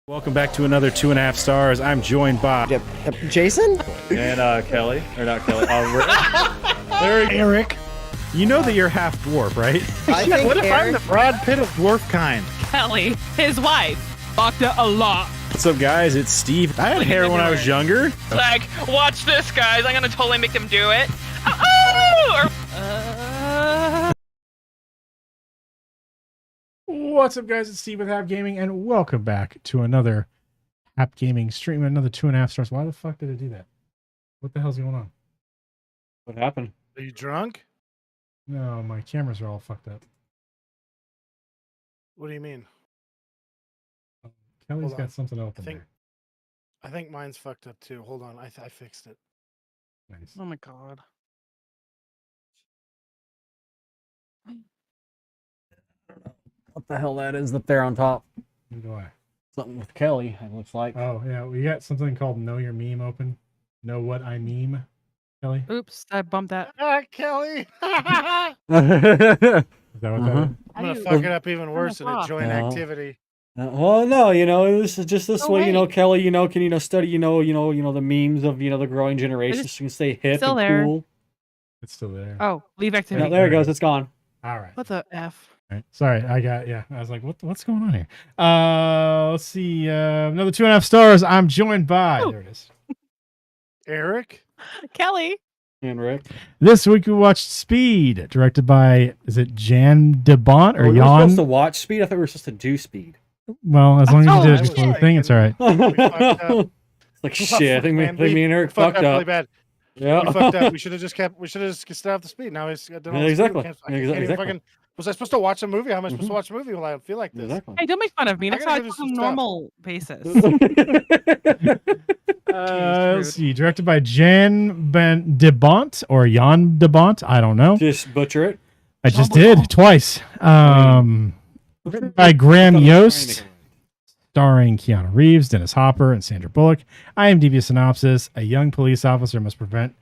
Welcome back to another 2.5 stars. I'm joined by Jason and Kelly, or not Kelly, Eric. You know that you're half dwarf, right? I think What if I'm Eric, the Brad Pitt of dwarf kind? Kelly, his wife, fucked it a lot. What's up, guys? It's Steve. I had hair when I was younger. Like, watch this, guys. I'm gonna totally make them do it. Oh! What's up, guys? It's Steve with Hap Gaming, and welcome back to another Hap Gaming stream. Another 2.5 stars. Why the fuck did it do that? What the hell's going on? What happened? Are you drunk? No, my cameras are all fucked up. What do you mean? Kelly's Hold on. got something open think- there. I think mine's fucked up too. Hold on, I fixed it. Nice. Oh my god. What the hell that is up there on top? Neither do I. Something with Kelly, it looks like. Oh, yeah. We got something called Know Your Meme open. Know what I meme, Kelly? Oops, I bumped that. Ah, Kelly! Is that what that is? I'm gonna fuck it up even worse in a fuck? joint No. activity. Well, no, this is just this Oh, way, wait. Kelly, can study, the memes of, the growing generation, so you can stay hip Still and there. cool. It's still there. Oh, leave Yeah, activity. there it goes, it's gone. All right. What the F? All right. Sorry, I was like, what's going on here? Let's see. Another 2.5 stars. I'm joined by. Oh. There it is. Eric? Kelly. And Rick. This week we watched Speed, directed by, is it Jan de Bont or we were Jan? supposed to watch Speed, I thought we were supposed to do Speed. Well, as long as you did it I before was the thing, it's all right. fucked up. It's like, shit, I think me and Eric fucked really up. bad. Yeah. We fucked up. We should have just stayed off the speed. Now he's done all the speed. Exactly. We can't- I can't Exactly. even fucking- was I supposed to watch a movie? How am I supposed to watch a movie when I feel like this? Exactly. Hey, don't make fun of me. I That's gotta how I go do talk some on a stuff. normal basis. Let's see. Directed by Jan de Bont or Jan de Bont. I don't know. Just butcher it. I just did twice. Written by Graham Yost, starring Keanu Reeves, Dennis Hopper, and Sandra Bullock. IMDb synopsis: a young police officer must prevent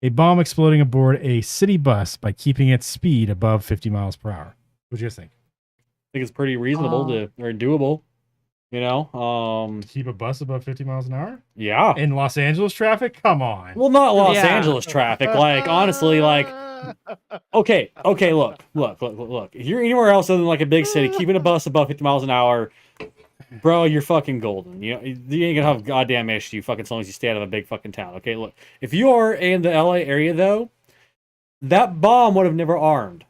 a bomb exploding aboard a city bus by keeping its speed above 50 miles per hour. What do you guys think? I think it's pretty reasonable or doable. Keep a bus above 50 miles an hour? Yeah. In Los Angeles traffic? Come on. Well, not Los Yeah. Angeles traffic. Like, honestly, like, okay, look. If you're anywhere else other than like a big city, keeping a bus above 50 miles an hour, bro, you're fucking golden. You ain't gonna have a goddamn issue fucking as long as you stay out of a big fucking town. Okay, look, if you are in the LA area though, that bomb would have never armed.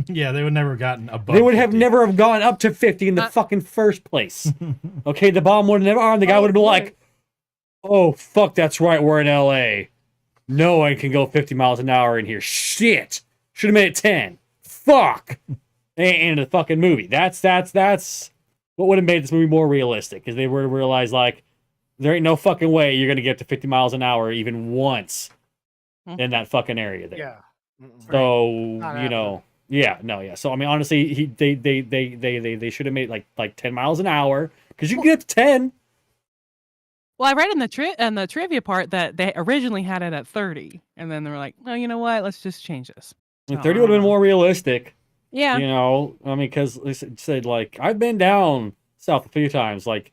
Yeah, they would never have gotten above They would have 50. never have gone up to 50 in the fucking first place. Okay, the bomb would have never armed. The guy would have been like, oh, fuck, that's right, we're in LA. No one can go 50 miles an hour in here. Shit. Should have made it 10. Fuck. And the fucking movie. That's what would have made this movie more realistic, because they were to realize, like, there ain't no fucking way you're going to get to 50 miles an hour even once in that fucking area there. Yeah. Mm-mm. So, Not you know, happening. yeah. So I mean, honestly, they should have made like 10 miles an hour, because you can get up to 10. Well, I read in the trivia part that they originally had it at 30, and then they were like, "No, you know what? Let's just change this." I mean, 30 would have been more realistic. Yeah. You know, I mean, because they said, like, I've been down south a few times. Like,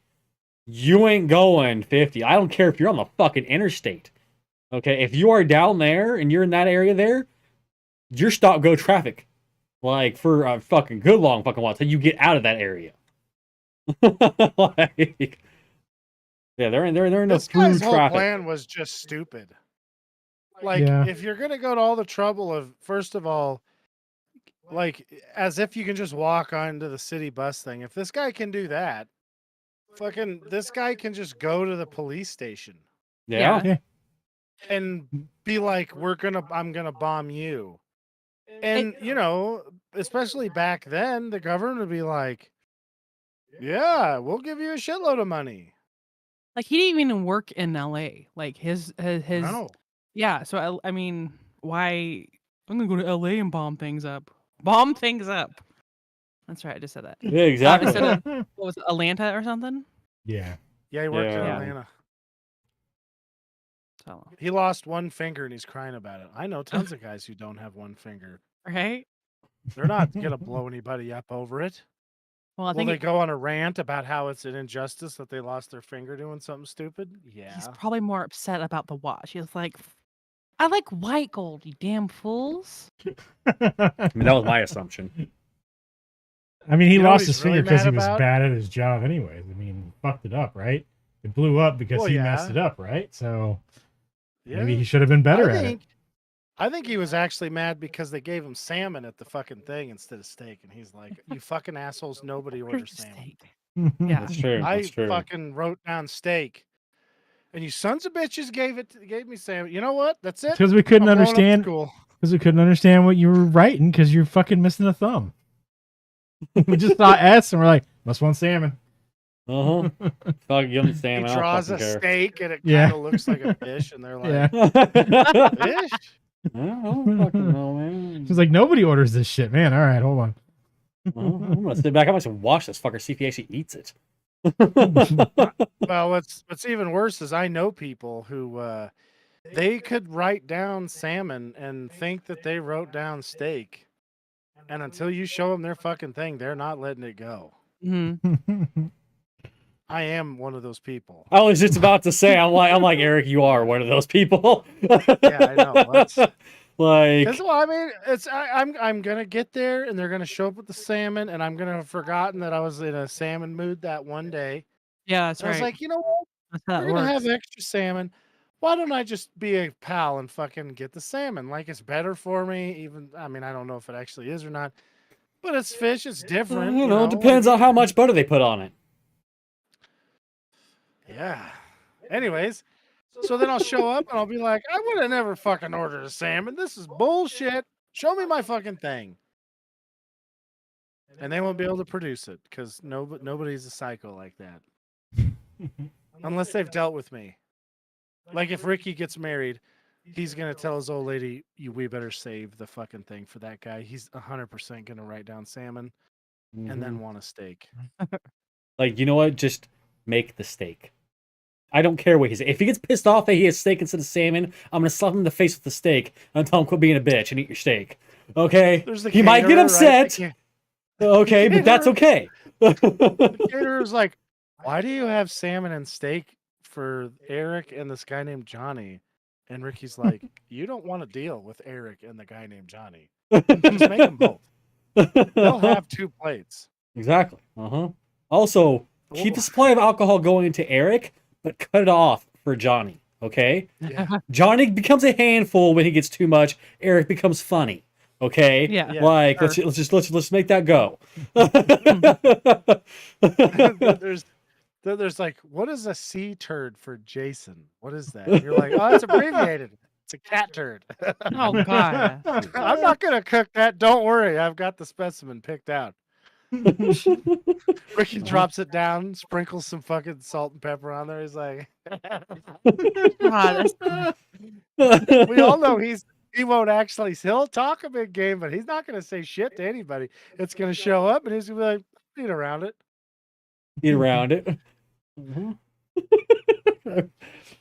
you ain't going 50. I don't care if you're on the fucking interstate. Okay, if you are down there and you're in that area there, you're stop go traffic, like, for a fucking good long fucking while till you get out of that area. Like, yeah, they're in no This through guy's whole traffic. plan was just stupid. Like, Yeah. if you're gonna go to all the trouble of, first of all, like, as if you can just walk onto the city bus thing. If this guy can do that, fucking, this guy can just go to the police station Yeah. and be like, I'm gonna bomb you. And, you know, especially back then, the government would be like, yeah, we'll give you a shitload of money. Like, he didn't even work in LA. Like, his No. yeah. So I mean, why? I'm gonna go to LA and bomb things up. Bomb things up. That's right. I just said that. Yeah, exactly. Instead of, what was it, Atlanta or something? Yeah. Yeah, he worked in Yeah. Atlanta. So, He lost one finger and he's crying about it. I know tons of guys who don't have one finger. right? They're not gonna blow anybody up over it. Well, I Will think they go on a rant about how it's an injustice that they lost their finger doing something stupid? Yeah. he's probably more upset about the watch. He's like, I like white gold, you damn fools. I mean, that was my assumption. I mean, he You know what lost he's his finger really because he mad was about? bad at his job, anyways. I mean, he fucked it up, right? It blew up because Well, he messed yeah. it up, right? So Yeah. maybe he should have been better I at think, I think he was actually mad because they gave him salmon at the fucking thing instead of steak, and he's like, "You fucking assholes! Nobody orders Great salmon. mistake. it. Yeah. That's true. I That's true. fucking wrote down steak, and you sons of bitches gave me salmon. You know what? That's it. Because we couldn't I'm blowing up understand. school. Because we couldn't understand what you were writing because you're fucking missing a thumb. We just saw S and we're like, must want salmon. Uh huh. Fuck, give him He salmon. I don't draws a fucking care. steak, and it Yeah. kind of looks like a fish, and they're like, Yeah. "Fish." I don't fucking know, man. She's like, nobody orders this shit, man. All right, hold on. I'm gonna sit back. I'm gonna wash this fucker. See if he actually eats it. Well, what's even worse is I know people who they could write down salmon and think that they wrote down steak, and until you show them their fucking thing, they're not letting it go. Mm-hmm. I am one of those people. I was just about to say, I'm like Eric. You are one of those people. Yeah, I know. That's, Like, well, I mean, I'm gonna get there, and they're gonna show up with the salmon, and I'm gonna have forgotten that I was in a salmon mood that one day. Yeah, that's So I was right. like, you know what? That's how We're it gonna works. have extra salmon. Why don't I just be a pal and fucking get the salmon? Like, it's better for me. Even, I mean, I don't know if it actually is or not, but it's fish. It's different. you know, it depends on how much butter they put on it. Yeah. Anyways, so then I'll show up and I'll be like, I would have never fucking ordered a salmon. This is bullshit. Show me my fucking thing. And they won't be able to produce it because nobody's a psycho like that. Unless they've dealt with me. Like if Ricky gets married, he's going to tell his old lady, we better save the fucking thing for that guy. He's 100% going to write down salmon and then want a steak. Like, you know what? Just make the steak. I don't care what he's. If he gets pissed off that he has steak instead of salmon, I'm gonna slap him in the face with the steak and tell him quit being a bitch and eat your steak. Okay? There's the He might get caterer, upset. Right? Okay, but that's okay. The caterer's like, why do you have salmon and steak for Eric and this guy named Johnny? And Ricky's like, you don't want to deal with Eric and the guy named Johnny. Just make them both. They'll have 2 plates. Exactly. Also, keep the supply of alcohol going into Eric, but cut it off for Johnny. Okay? Yeah. Johnny becomes a handful when he gets too much. Eric becomes funny. Okay? Yeah. Yeah, Like sure. let's make that go. there's like, what is a C turd for Jason? What is that? And you're like, oh, it's abbreviated. It's a cat turd. Oh God. I'm not gonna cook that. Don't worry. I've got the specimen picked out. Ricky drops it down, sprinkles some fucking salt and pepper on there. He's like, God, that's we all know he won't actually. He'll talk a big game, but he's not going to say shit to anybody. It's going to show up, and he's going to be like, eat around it. Eat around it.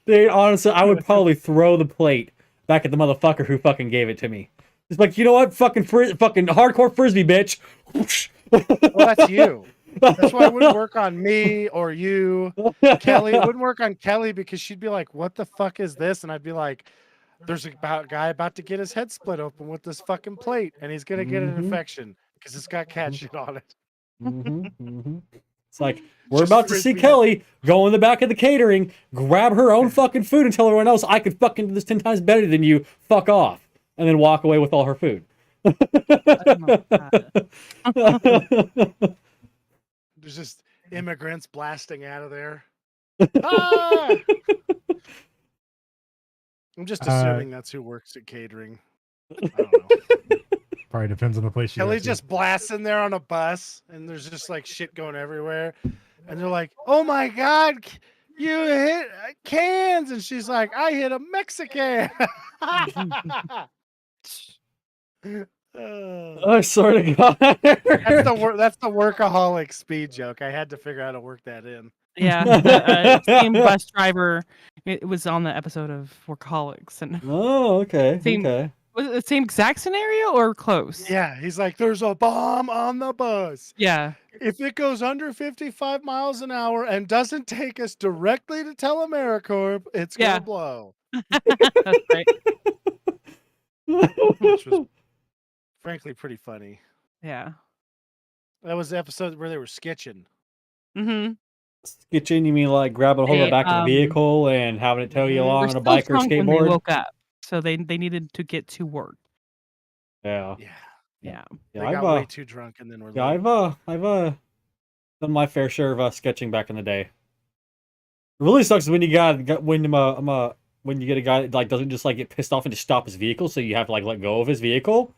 Dude, honestly, I would probably throw the plate back at the motherfucker who fucking gave it to me. It's like, you know what? Fucking hardcore frisbee, bitch. Well, that's you. That's why it wouldn't work on me or you, Kelly. It wouldn't work on Kelly because she'd be like, "What the fuck is this?" And I'd be like, "There's a guy about to get his head split open with this fucking plate, and he's gonna get an infection because it's got cat shit on it." It's like, we're Just about to see frisbee. Kelly go in the back of the catering, grab her own fucking food and tell everyone else, I could fucking do this 10 times better than you, fuck off. And then walk away with all her food. There's just immigrants blasting out of there. Ah! I'm just assuming that's who works at catering. I don't know. Probably depends on the place you go Kelly to. just blasts in there on a bus, and there's just like shit going everywhere. And they're like, "Oh my God, you hit cans!" And she's like, "I hit a Mexican." I swear to God. That's the workaholic speed joke. I had to figure out how to work that in. yeah. The same bus driver. It was on the episode of Workaholics, and Oh, okay. Same- Okay. was it the same exact scenario or close? Yeah, he's like, "There's a bomb on the bus." Yeah. if it goes under 55 miles an hour and doesn't take us directly to Telemericorp, it's Yeah. gonna blow. That's right. Which was frankly pretty funny. Yeah. That was the episode where they were sketching. Mm-hmm. Skitching, you mean like grabbing a hold of the They, back of the vehicle and having it tow you Mhm. along Were on a still bike or drunk when they skateboard? woke up, so they needed to get to work. Yeah. Yeah. Yeah. They Yeah, got way too drunk and then were yeah, late. I've done my fair share of sketching back in the day. It really sucks when you when you get a guy that like doesn't just like get pissed off and just stop his vehicle, so you have to like let go of his vehicle.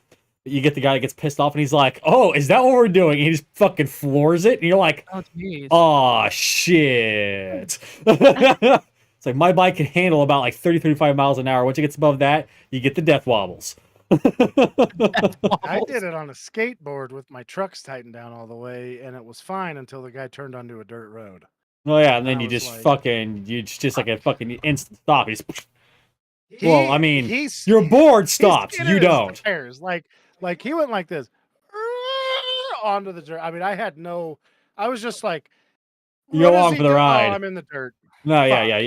You get the guy that gets pissed off and he's like, "Oh, is that what we're doing?" And he just fucking floors it, and you're like, Oh, jeez. "Oh shit!" It's like my bike can handle about like 30, 35 miles an hour. Once it gets above that, you get the death wobbles. I did it on a skateboard with my trucks tightened down all the way, and it was fine until the guy turned onto a dirt road. Oh yeah, and And then I you was just like- fucking it's just like a fucking instant stop. You just, well, I mean, he's your board he's stops, skinning you his don't. tires. Like he went like this onto the dirt. I mean, I was just like, You go "What is along he for the doing?" ride. Oh, I'm in the dirt. No, Fuck. yeah.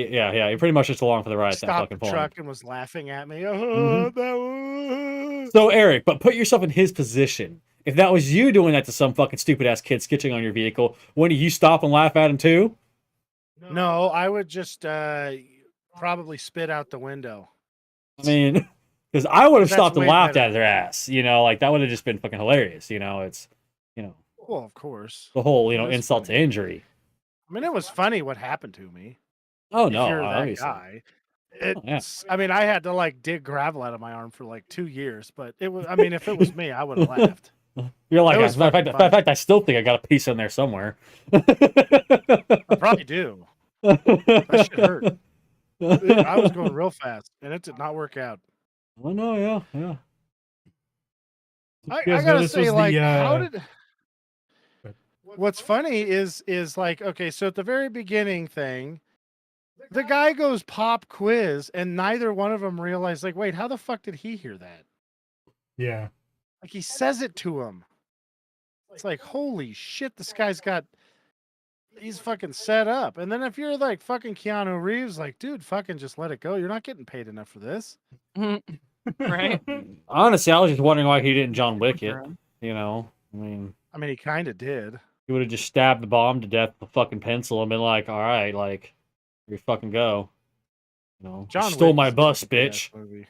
You're pretty much just along for the ride at that Stopped fucking the point. truck and was laughing at me. So Eric, but put yourself in his position. If that was you doing that to some fucking stupid ass kid skitching on your vehicle, wouldn't you stop and laugh at him too? No, I would just probably spit out the window. I mean, because I would have That's stopped and way laughed better. at their ass. You know, like that would have just been fucking hilarious. You know, it's Well, of course. the whole It is insult to funny. injury. I mean, it was funny what happened to me. Oh If no, you're that obviously. guy. yeah. It's, I mean, I had to like dig gravel out of my arm for like 2 years, but it was, I mean, if it was me, I would have laughed. You're like, It was as a matter fucking of fact, I still think I got a piece in there somewhere. I probably do. That shit hurt. I was going real fast and it did not work out. Oh no, yeah. I You guys know gotta this say, was like, the, how Go did. ahead. What's funny is like, okay, so at the very beginning thing, the guy goes pop quiz, and neither one of them realized, like, wait, how the fuck did he hear that? Yeah. Like, he says it to him. It's like, holy shit, this guy's he's fucking set up. And then if you're like fucking Keanu Reeves, like, dude, fucking just let it go. You're not getting paid enough for this. Right? Honestly, I was just wondering why he didn't John Wick it. Bro. You know, I mean, I mean, he kind of did. he would have just stabbed the bomb to death with a fucking pencil and been like, "All right, like, here you fucking go." You know, John you stole Wick my is bus, such a good-ass bitch. movie.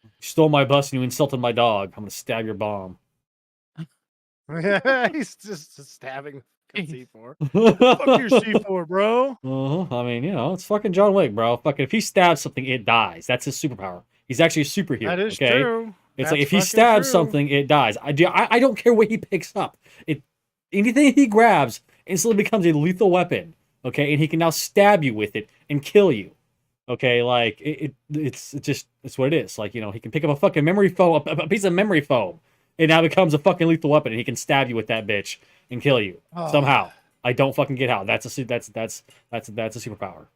You stole my bus and you insulted my dog. I'm gonna stab your bomb. He's just stabbing Jeez. C4. Fuck your C4, bro. I mean, you know, it's fucking John Wick, bro. Fucking, if he stabs something, it dies. That's his superpower. He's actually a superhero. That is okay? true. It's like That's if he fucking stabs true. something, it dies. I don't care what he picks up. Anything he grabs instantly becomes a lethal weapon. Okay, and he can now stab you with it and kill you. Okay, like it's what it is. Like, you know, he can pick up a fucking memory foam, a piece of memory foam. It now becomes a fucking lethal weapon, and he can stab you with that bitch and kill you Oh. somehow. I don't fucking get how. That's a superpower.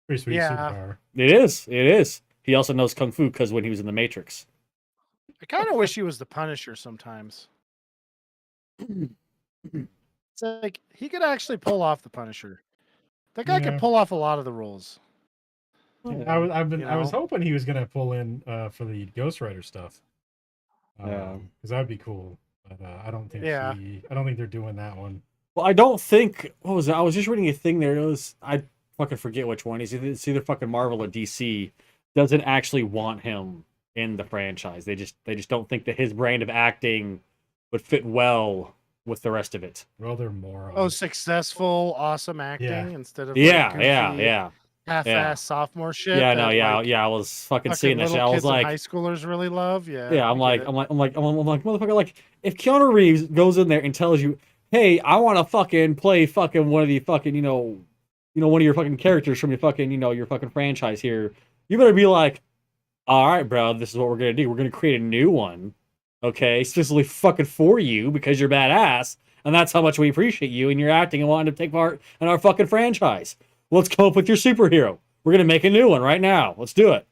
Pretty sweet Yeah. superpower. It is. He also knows kung fu because when he was in the Matrix. I kind of wish he was the Punisher sometimes. It's like he could actually pull off the Punisher. That guy Yeah. could pull off a lot of the roles. I was You know? hoping he was gonna pull in for the Ghost Rider stuff. Yeah. Because that'd be cool. But I don't think Yeah. I don't think they're doing that one. Well, I don't think. What was it? I was just reading a thing there. It was I fucking forget which one. It's either fucking Marvel or DC doesn't actually want him in the franchise. They just don't think that his brand of acting would fit well with the rest of it. Well, they're more. Oh, successful, awesome acting Yeah. instead of Yeah, like, yeah, goofy, yeah, half-ass sophomore shit. yeah. that, No, yeah, like, yeah. I was fucking fucking seeing that little shit. I was kids and like, high schoolers really love. Yeah, yeah. I I'm get like, it. I'm like, motherfucker. Like, if Keanu Reeves goes in there and tells you, "Hey, I want to fucking play fucking one of the fucking one of your fucking characters from your fucking your fucking franchise here," you better be like, "All right, bro, this is what we're gonna do. We're gonna create a new one, okay, specifically fucking for you because you're badass, and that's how much we appreciate you and your acting and wanting to take part in our fucking franchise. Let's come up with your superhero. We're gonna make a new one right now. Let's do it.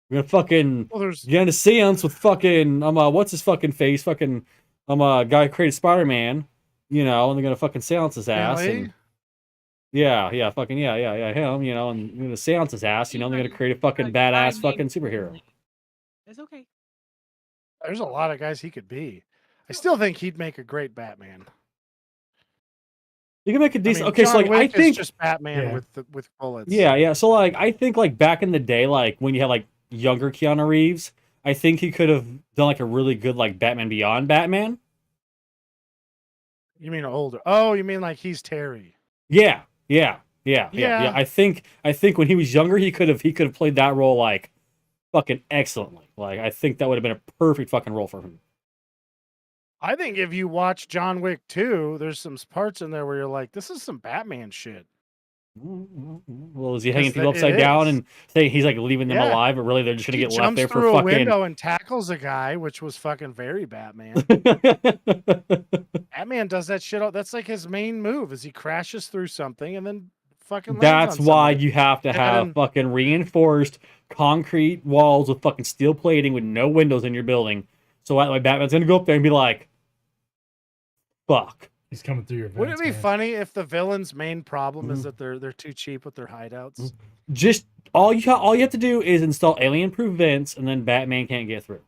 We're gonna fucking Well, there's get into seance with fucking what's his fucking face, fucking guy who created Spider-Man, you know, and they're gonna fucking seance his ass. Really? And yeah, him, you know, and they're gonna seance his ass, you know, and they're gonna create a fucking badass fucking superhero. It's okay. There's a lot of guys he could be. I still think he'd make a great Batman. You can make a decent. I mean, Okay, so John like Wick I think, is just Batman Yeah. with bullets. yeah. So like I think like back in the day, like when you had like younger Keanu Reeves, I think he could have done like a really good like Batman Beyond Batman. You mean older? Oh, you mean like he's Terry? Yeah. Yeah. I think when he was younger, he could have played that role like fucking excellently. Like I think that would have been a perfect fucking role for him. I think if you watch John Wick 2, there's some parts in there where you're like, this is some Batman shit. Well, is he hanging Because people it upside down is. and saying he's like leaving them Yeah. alive, but really they're just gonna He get left jumps there for through a fucking. window and tackles a guy, which was fucking very Batman. Batman does that shit. That's like his main move is he crashes through something and then fucking lands That's on why somebody. you have to And have then- fucking reinforced concrete walls with fucking steel plating with no windows in your building. So like Batman's gonna go up there and be like, "Fuck." He's coming through your. Wouldn't it vents, be man. funny if the villain's main problem is Mhm. that they're too cheap with their hideouts? Just all you have to do is install alien-proof vents, and then Batman can't get through.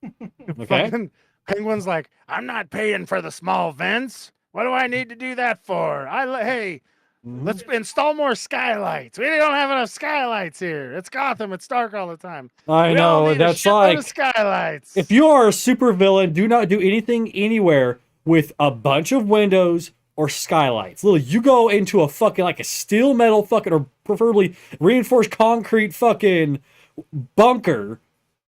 Okay. Fucking Penguin's like, I'm not paying for the small vents. What do I need to do that for? Hey, let's install more skylights. We don't have enough skylights here. It's Gotham. It's dark all the time. I We all know need a that's shitload like of skylights. if you are a super villain, do not do anything anywhere with a bunch of windows or skylights. Literally, you go into a fucking like a steel metal fucking or preferably reinforced concrete fucking bunker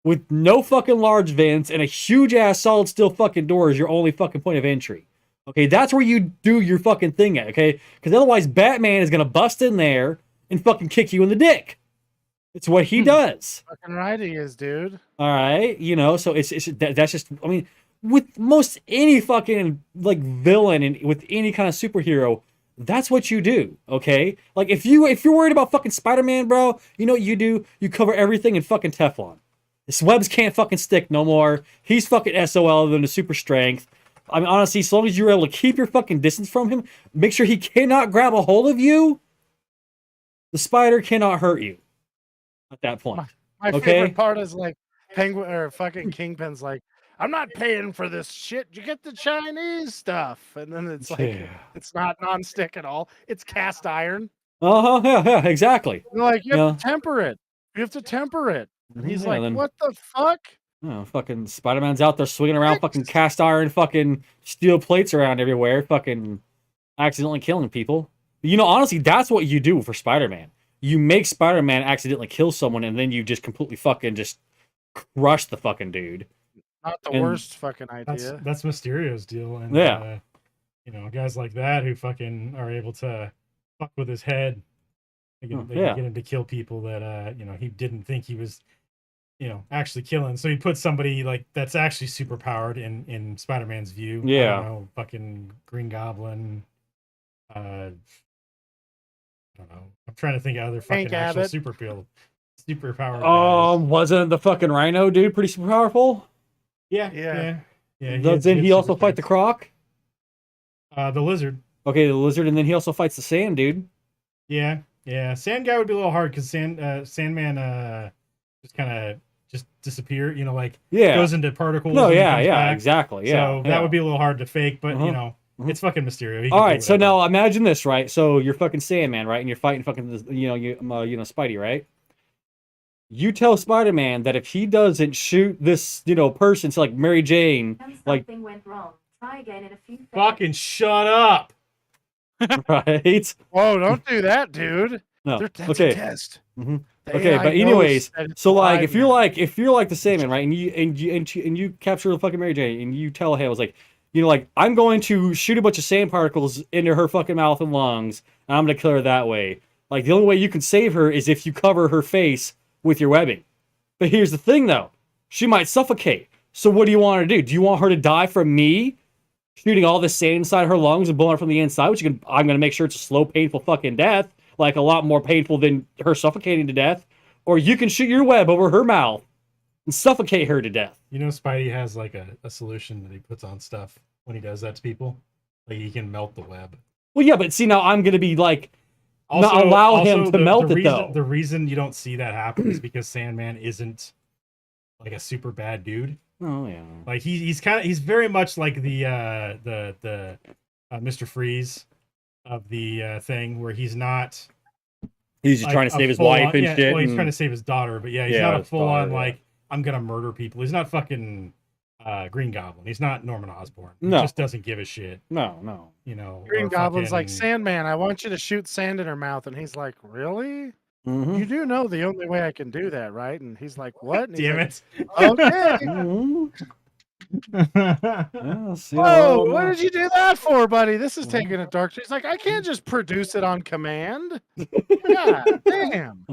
with no fucking large vents and a huge ass solid steel fucking door is your only fucking point of entry. Okay, that's where you do your fucking thing at, okay? Because otherwise Batman is gonna bust in there and fucking kick you in the dick. It's what he does. fucking right he is, dude. All right, you know, so that's just. I mean, with most any fucking like villain and with any kind of superhero, that's what you do. Okay, like if you're worried about fucking Spider-Man, bro, you know what you do? You cover everything in fucking Teflon. His webs can't fucking stick no more. He's fucking SOL than a super strength. I mean, honestly, as long as you're able to keep your fucking distance from him, make sure he cannot grab a hold of you. The spider cannot hurt you at that point. My Okay. favorite part is like Penguin or fucking Kingpin's like, I'm not paying for this shit. You get the Chinese stuff. And then it's like, Yeah. it's not nonstick at all. It's cast iron. Yeah, exactly. They're like, you have Yeah. to temper it. You have to temper it. And he's Yeah, like, then- what the fuck? Oh, fucking Spider-Man's out there swinging around fucking cast iron fucking steel plates around everywhere, fucking accidentally killing people. You know, honestly, that's what you do for Spider-Man. You make Spider-Man accidentally kill someone and then you just completely fucking just crush the fucking dude. Not the And- worst fucking That's idea. that's Mysterio's deal, and Yeah. you know, guys like that who fucking are able to fuck with his head. They Oh, get, yeah. get him to kill people that you know he didn't think he was, you know, actually killing. So he put somebody like that's actually super powered in Spider-Man's view. I Yeah. don't know, fucking Green Goblin. I don't know. I'm trying to think of other fucking Hank actual Abbott. super powered. guys. Wasn't the fucking Rhino dude pretty super powerful? Yeah, Yeah. yeah. Doesn't he also fight the Croc? the lizard? Okay, the lizard, and then he also fights the Sand dude. Yeah, yeah. Sand guy would be a little hard because Sandman just kind of just disappear. You know, like Yeah. goes into particles. No, and then yeah, comes yeah, back. exactly. Yeah. So that would be a little hard to fake, but Uh-huh. you know, Mhm. it's fucking Mysterio. He can All do right, so whatever. now imagine this, right? So you're fucking Sandman, right? And you're fighting fucking, you know, Spidey, right? You tell Spider-Man that if he doesn't shoot this, you know, person, so like Mary Jane, like, Something went wrong. Try again in a few seconds. fucking shut up. right? Whoa, don't do that, dude. No. That's a Okay. test. Mhm. The Okay, AI but knows anyways, that it's so like alive if you're now. like the Sandman, right? And you capture the fucking Mary Jane, and you tell him, I was like, you know, like I'm going to shoot a bunch of sand particles into her fucking mouth and lungs, and I'm gonna kill her that way. Like the only way you can save her is if you cover her face with your webbing. But here's the thing, though, she might suffocate. So what do you want her to do? Do you want her to die from me shooting all this sand inside her lungs and blowing her from the inside? I'm gonna make sure it's a slow, painful fucking death, like a lot more painful than her suffocating to death. Or you can shoot your web over her mouth and suffocate her to death. You know, Spidey has like a solution that he puts on stuff when he does that to people. Like he can melt the web. Well, yeah, but see, now I'm gonna be like, Also, not allow him to the melt it reason, though. The reason you don't see that happen is because Sandman isn't like a super bad dude. Oh yeah. Like he's very much like the Mr. Freeze of the thing, where he's not. He's just like, trying to save his full wife on, and yeah, shit. Well, he's and- trying to save his daughter, but yeah, he's Yeah, not a his full daughter, on yeah. like I'm gonna murder people. He's not fucking Green Goblin. He's not Norman Osborn. No. He just doesn't give a shit. No. You know, Green or Goblin's like, fucking- Sandman, I want you to shoot sand in her mouth. And he's like, really? Mhm. You do know the only way I can do that, right? And he's like, what? And he's Damn like, it! Okay. Mhm. Yeah, see, Whoa, well, what did you do that for, buddy? This is taking a dark. He's like, I can't just produce it on command. Yeah, damn.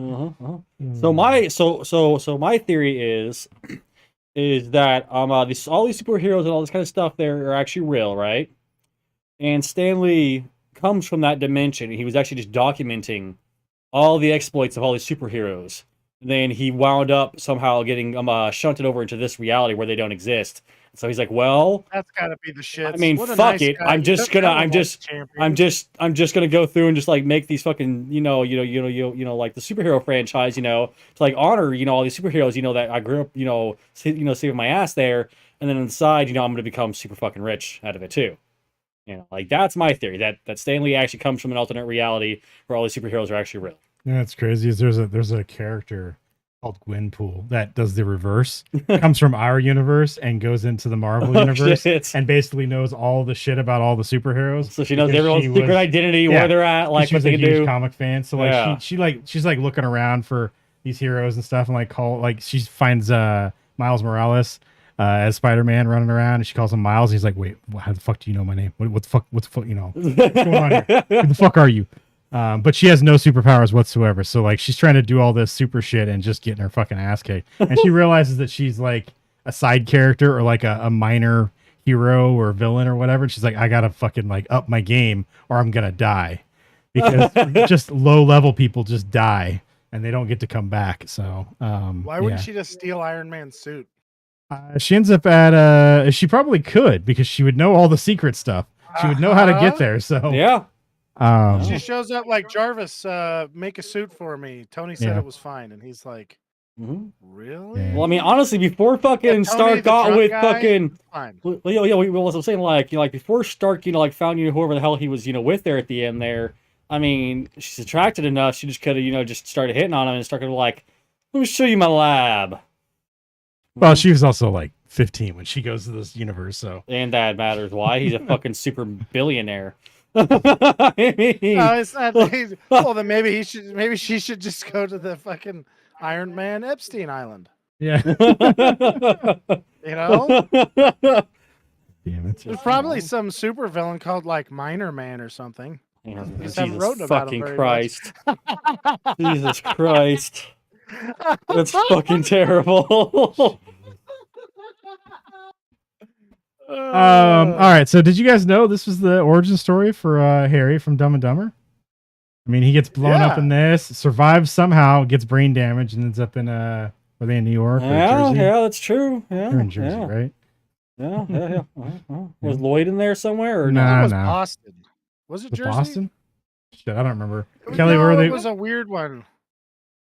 So my theory is that all these superheroes and all this kind of stuff there are actually real, right? And Stanley comes from that dimension. He was actually just documenting all the exploits of all these superheroes. And then he wound up somehow getting shunted over into this reality where they don't exist. So he's like, well, That's got to be the shit. I mean, fuck it. I'm just gonna go through and just like make these fucking, like the superhero franchise, to like honor, all these superheroes, that I grew up, saving my ass there. And then inside, I'm going to become super fucking rich out of it too. Like that's my theory that Stan Lee actually comes from an alternate reality where all these superheroes are actually real. Yeah, it's crazy. Is there's a character called Gwenpool that does the reverse, comes from our universe and goes into the Marvel universe shit. and basically knows all the shit about all the superheroes. So she knows because everyone's she secret was- identity, yeah, where they're at, like she what was they a can huge do. comic fan, so like Yeah. she's like looking around for these heroes and stuff, and like she finds Miles Morales as Spider-Man running around, and she calls him Miles. And he's like, wait, how the fuck do you know my name? What the fuck? What's the fuck? What's going on here? Who the fuck are you? But she has no superpowers whatsoever. So like she's trying to do all this super shit and just getting her fucking ass kicked. And she realizes that she's like a side character or like a minor hero or villain or whatever. And she's like, I gotta fucking like up my game or I'm gonna die. Because just low level people just die and they don't get to come back. So Why wouldn't she just steal Iron Man's suit? she ends up at she probably could because she would know all the secret stuff. She would know how to get there. So Yeah. She shows up like, Jarvis, make a suit for me. Tony said Yeah. it was fine, and he's like, Mhm. really? Yeah. Well, I mean, honestly, before fucking Tony, Stark the got drunk with guy? fucking, Fine. well, I was saying like, like before Stark, like found whoever the hell he was, with there at the end there. I mean, she's attracted enough. She just could have, just started hitting on him and started like, let me show you my lab. Well, she was also like 15 when she goes to this universe. So And that matters. Why? He's a fucking super billionaire. I mean, No, it's not. Well, then maybe she should just go to the fucking Iron Man Epstein Island. yeah. You know, Damn it. there's probably some super villain called like Minor Man or something. Just haven't Jesus written about him fucking very Christ. Jesus Christ. That's fucking terrible. All right. So did you guys know this was the origin story for Harry from Dumb and Dumber? I mean, he gets blown up Yeah. in this, survives somehow, gets brain damage, and ends up in were they in New York or Jersey? Yeah, that's true. Yeah, They're in Jersey, yeah. right? Yeah. Was Lloyd in there somewhere or Nah. no? It was no. Boston. Was it Was Jersey? Boston? Shit, I don't remember. Kelly, no, where are they? It was a weird one.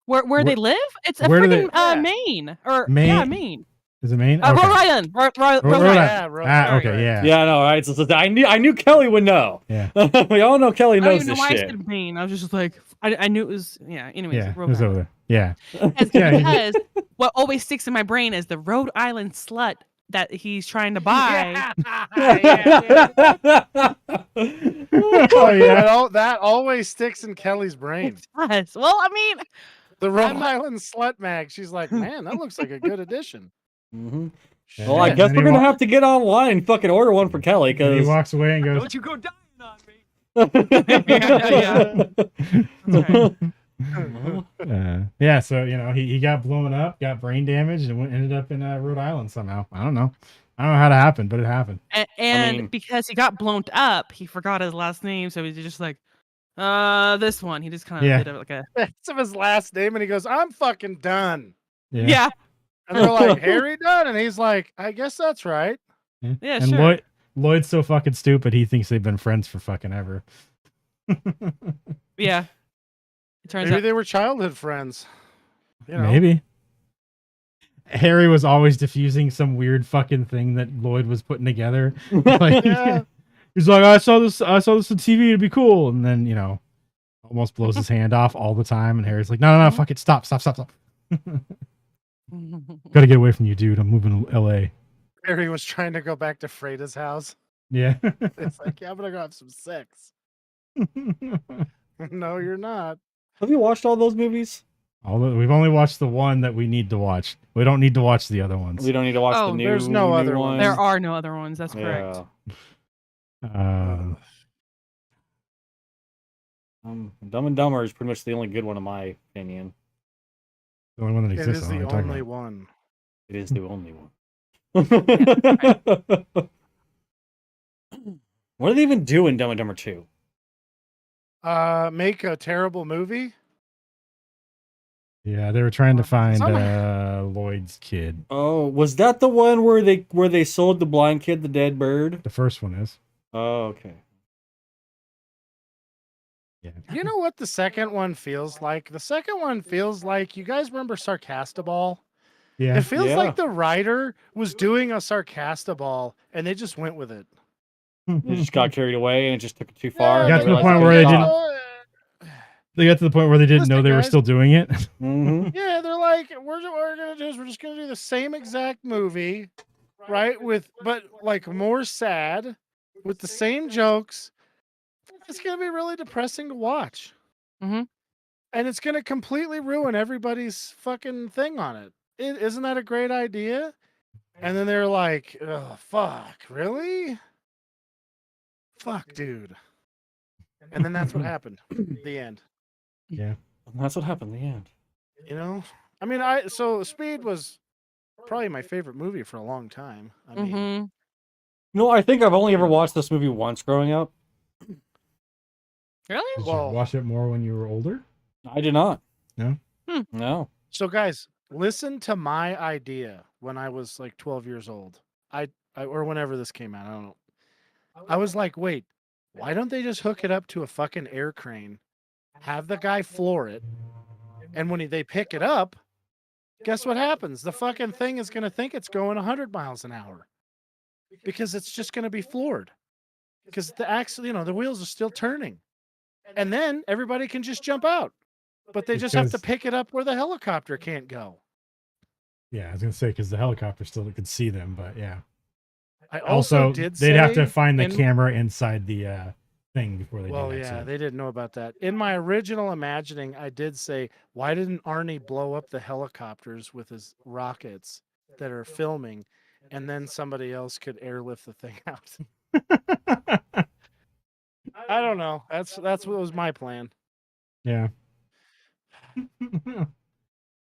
Where they live? It's a where do they- freaking Yeah. Maine or Maine? yeah, Maine. Is it Maine? Rhode Island. Rhode Rhode Island. Island. Yeah, Rhode Island. Okay, yeah. Yeah, I know, right? So I knew Kelly would know. Yeah. We all know Kelly I don't knows even know this why I shit. said Maine. I was just like, I knew it was anyways. Yeah, it Rhode was over Island. there. Yeah. Because what always sticks in my brain is the Rhode Island slut that he's trying to buy. Oh, yeah. That always sticks in Kelly's brain. Yes. Well, I mean, The Rhode Island Slut Mag. She's like, man, that looks like a good addition. Mhm. Yeah. Well, I And guess then we're he gonna wa- have to get online and fucking order one for Kelly And he because. walks away and goes, you go dying on me. yeah, so he got blown up, got brain damage, and ended up in Rhode Island somehow. I don't know how it happened, but it happened. And mean- because he got blown up, he forgot his last name, so he's just like, this one. He just kind of Yeah. did it like a That's of his last name, and he goes, I'm fucking done. yeah. And they're like, Harry done? And he's like, I guess that's right. Yeah, and sure. Lloyd's so fucking stupid. He thinks they've been friends for fucking ever. Yeah. It turns Maybe out. they were childhood friends. You know? Maybe. Harry was always diffusing some weird fucking thing that Lloyd was putting together. Like, Yeah. he's like, I saw this on TV. It'd be cool. And then, almost blows his hand off all the time. And Harry's like, no, fuck it. Stop. Gotta get away from you, dude. I'm moving to LA. Harry was trying to go back to Freda's house. Yeah. It's like, yeah, I'm gonna go have some sex. No, you're not. Have you watched all those movies? We've only watched the one that we need to watch. We don't need to watch the other ones. We don't need to watch the Oh, new. there's no new other ones. ones. There are no other ones. That's correct. Uh, Dumb and Dumber is pretty much the only good one in my opinion. the only one that It exists. is I don't know the what you're only talking one. It is the only one. What do they even do in Dumb and Dumber 2? Make a terrible movie. about. Yeah, they were trying to find Some- Lloyd's kid. Oh, was that the one where they sold the blind kid the dead bird? The first one is. Oh, okay. Yeah. You know what the second one feels like? The second one feels like, you guys remember Sarcastaball? Yeah. It feels Yeah. like the writer was doing a Sarcastaball and they just went with it. They just got carried away and it just took it too far. got and to the realized point they where they could didn't- stop. They got to the point where they didn't know Listen, they were guys. still doing it. Mhm. Yeah, they're like, what we're gonna do is we're just gonna do the same exact movie, right? But like more sad, with the same jokes. It's gonna be really depressing to watch. Mhm. And it's gonna completely ruin everybody's fucking thing on it. Isn't that a great idea? And then they're like, oh fuck, really? Fuck, dude. And then that's what happened. The end. Yeah. And that's what happened in the end. You know? I mean, so Speed was probably my favorite movie for a long time. I mean, Mhm. No, I think I've only ever watched this movie once growing up. Really? Did Well- you watch it more when you were older? I did not. No? No. so guys, listen to my idea when I was like 12 years old. I or whenever this came out, I don't know. I was like, wait, why don't they just hook it up to a fucking air crane, have the guy floor it, and when they pick it up, guess what happens? The fucking thing is going to think it's going 100 miles an hour because it's just going to be floored because the axle, the wheels are still turning. And then everybody can just jump out, but they just have to Because- pick it up where the helicopter can't go. Yeah, I was gonna say because the helicopter still could see them, but yeah. I also, Also, did they'd have to say find the in- camera inside the thing before they Well, do that. yeah, so- they didn't know about that. In my original imagining, I did say, why didn't Arnie blow up the helicopters with his rockets that are filming, and then somebody else could airlift the thing out? I don't know. That's what was my plan. Yeah.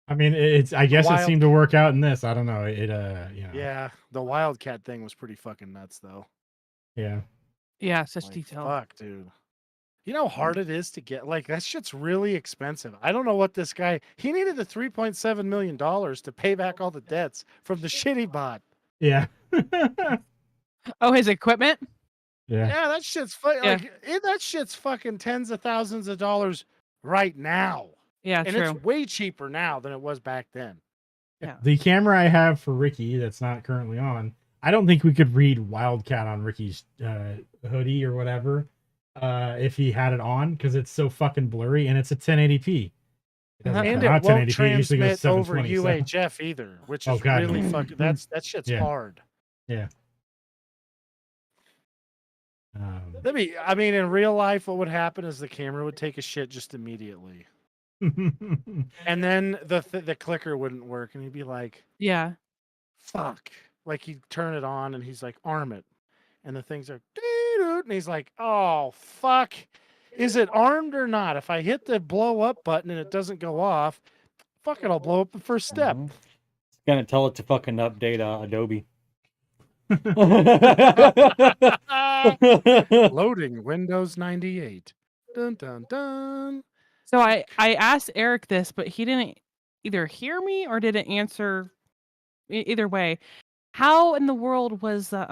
I mean, it's. I guess it Wild- seemed to work out in this. I don't know. Yeah, the Wildcat thing was pretty fucking nuts, though. Yeah. Yeah, such Like, detail. fuck, dude. You know how hard it is to get? Like, that shit's really expensive. I don't know what this guy. He needed the $3.7 million to pay back all the debts from the shit he bought. Yeah. Oh, his equipment? Yeah. Yeah, that shit's Yeah. that shit's fucking tens of thousands of dollars right now, Yeah, and true. it's way cheaper now than it was back then. Yeah. The camera I have for Ricky that's not currently on, I don't think we could read Wildcat on Ricky's hoodie or whatever if he had it on because it's so fucking blurry and it's a 1080p. It doesn't And come out it won't 1080p. It usually goes transmit over 720. so- UHF either, which Oh, is God, really no. fucking. That shit's Yeah. hard. I mean, in real life, what would happen is the camera would take a shit just immediately, and then the clicker wouldn't work, and he'd be like, Yeah. fuck. Like he'd turn it on and he's like, arm it. And the things are doo-doo, and he's like, oh fuck. Is it armed or not? If I hit the blow up button and it doesn't go off, fuck it, I'll blow up the first step. Mhm. It's gonna tell it to fucking update Adobe. Loading Windows 98. Dun dun dun. So I asked Eric this, but he didn't either hear me or didn't answer. Either way, how in the world was the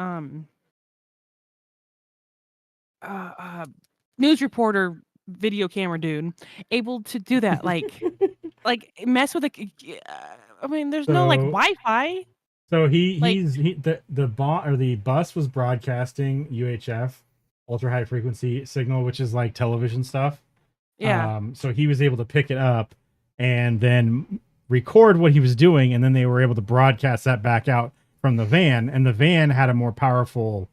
news reporter video camera dude able to do that? Like mess with I mean, there's no like So- Wi-Fi. So Like- the bus was broadcasting UHF, ultra high frequency signal, which is like television stuff. Yeah. So he was able to pick it up and then record what he was doing, and then they were able to broadcast that back out from the van. And the van had a more powerful